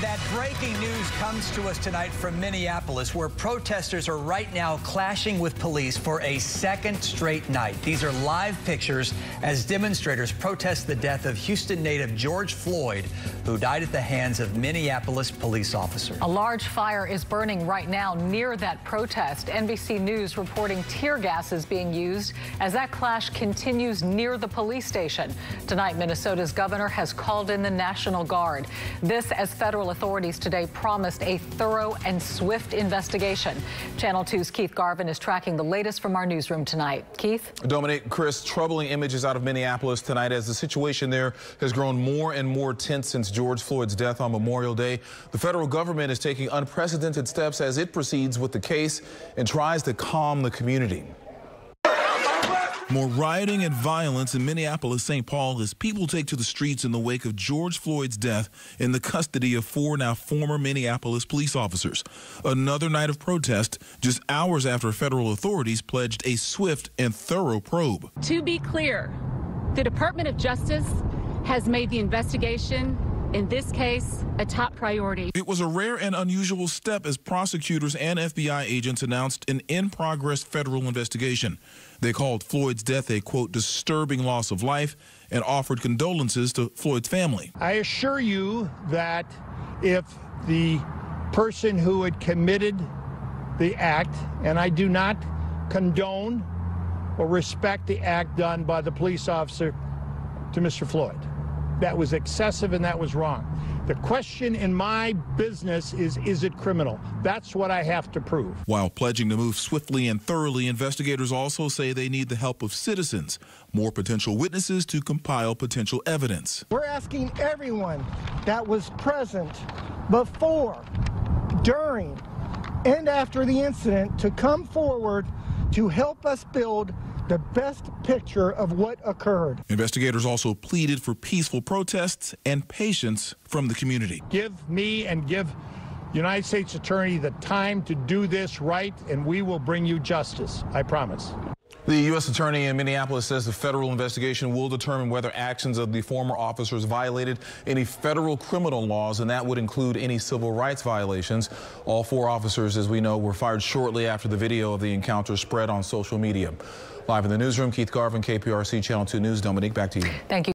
That breaking news comes to us tonight from Minneapolis, where protesters are right now clashing with police for a second straight night. These are live pictures as demonstrators protest the death of Houston native George Floyd, who died at the hands of Minneapolis police officers. A large fire is burning right now near that protest. NBC News reporting tear gas is being used as that clash continues near the police station. Tonight, Minnesota's governor has called in the National Guard. This as federal authorities today promised a thorough and swift investigation. Channel 2's Keith Garvin is tracking the latest from our newsroom tonight. Keith? Dominic, Chris, troubling images out of Minneapolis tonight as the situation there has grown more and more tense since George Floyd's death on Memorial Day. The federal government is taking unprecedented steps as it proceeds with the case and tries to calm the community. More rioting and violence in Minneapolis, St. Paul, as people take to the streets in the wake of George Floyd's death in the custody of four now former Minneapolis police officers. Another night of protest just hours after federal authorities pledged a swift and thorough probe. To be clear, the Department of Justice has made the investigation in this case a top priority. It was a rare and unusual step as prosecutors and FBI agents announced an in-progress federal investigation. They called Floyd's death a, quote, disturbing loss of life and offered condolences to Floyd's family. I assure you that if the person who had committed the act, and I do not condone or respect the act done by the police officer to Mr. Floyd, that was excessive and that was wrong. The question in my business is it criminal? That's what I have to prove. While pledging to move swiftly and thoroughly, investigators also say they need the help of citizens, more potential witnesses to compile potential evidence. We're asking everyone that was present before, during, and after the incident to come forward to help us build the best picture of what occurred. Investigators also pleaded for peaceful protests and patience from the community. Give me and give United States Attorney the time to do this right, and we will bring you justice. I promise. The U.S. Attorney in Minneapolis says the federal investigation will determine whether actions of the former officers violated any federal criminal laws, and that would include any civil rights violations. All four officers, as we know, were fired shortly after the video of the encounter spread on social media. Live in the newsroom, Keith Garvin, KPRC Channel 2 News. Dominique, back to you. Thank you.